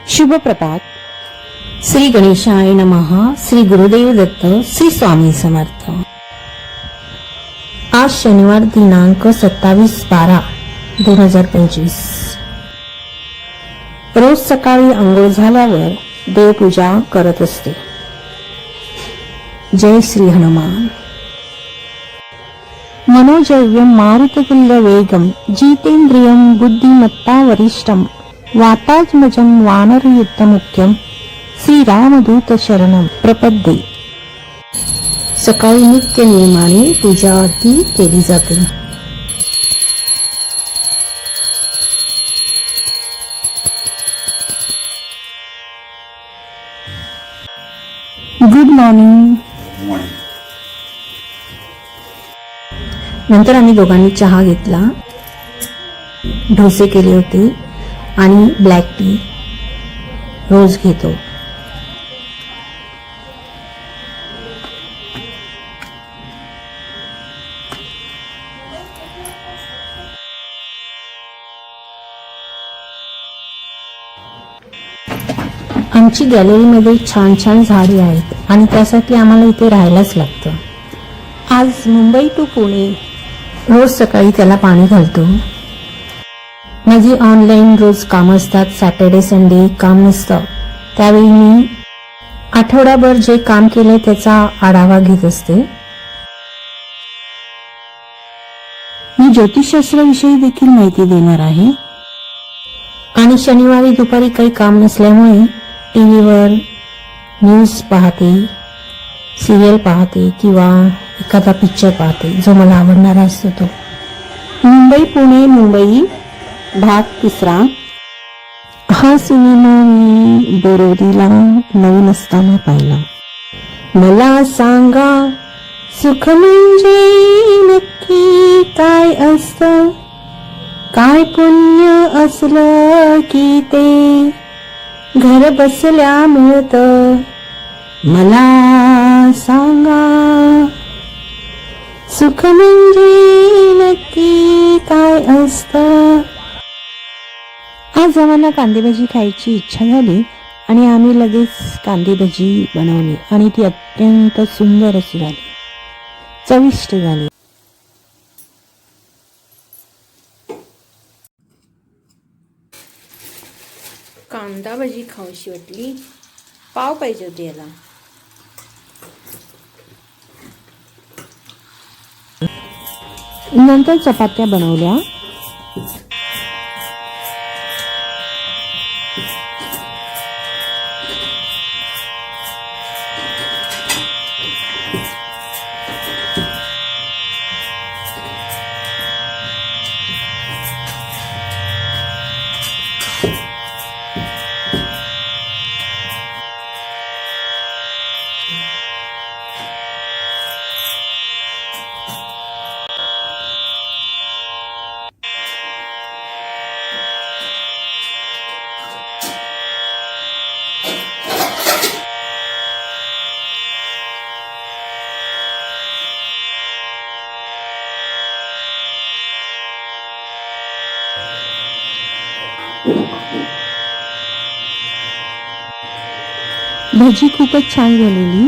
शुभ प्रभात. श्री गणेशाय नमः. श्री गुरुदेव दत्त. श्री स्वामी समर्थ. आज शनिवार दिनांक 27/12/2025. रोज सकाळी आंघोळ झाल्यावर देवपूजा करत असते. जय श्री हनुमान. मनोजव्यम मारुततुल्य वेगम जितेंद्रियम बुद्धिमत्ता वरिष्ठम वातात्मजं वानरयुद्धमुख्यं श्रीरामदूत शरणं प्रपद्ये. सकाळी नित्य नियमाने पूजा आरती केली जाते. Good morning. नंतर आम्ही दोघांनी चहा घेतला, डोसे केले होते आणि ब्लॅक टी रोज घेतो. आमची गॅलरीमध्ये छान छान झाडे आहेत आणि त्यासाठी आम्हाला इथे राहायलाच लागतं. आज मुंबई टू पुणे रोज सकाळी त्याला पाणी घालतो. माझी ऑनलाईन रोज काम असतात. सॅटर्डे संडे काम नसतं. त्यावेळी मी आठवडाभर जे काम केले त्याचा आढावा घेत असते. मी ज्योतिषशास्त्राविषयी देखील माहिती देणार आहे. आणि शनिवारी दुपारी काही काम नसल्यामुळे टीव्हीवर न्यूज पाहते, सिरियल पाहते किंवा एखादा पिक्चर पाहते जो मला आवडणारा असतो तो. मुंबई पुणे मुंबई भाग 3. हा सिनेमा मी बोरिवलीला नवीन असताना पाहिला. मला सांगा, सुख म्हणजे नक्की काय असतं? काय पुण्य असलं की ते घर बसल्या मिळतं? मला सांगा, सुख म्हणजे नक्की काय असतं? आज आम्हाला कांदेभाजी खायची इच्छा झाली आणि आम्ही लगेच कांदेभाजी बनवली आणि ती अत्यंत सुंदर अशी झाली, चविष्ट झाली. कांदा भाजी खाऊशी वाटली. पाव पाहिजे होते याला. नंतर चपात्या बनवल्या. भजी खूपच छान झालेली.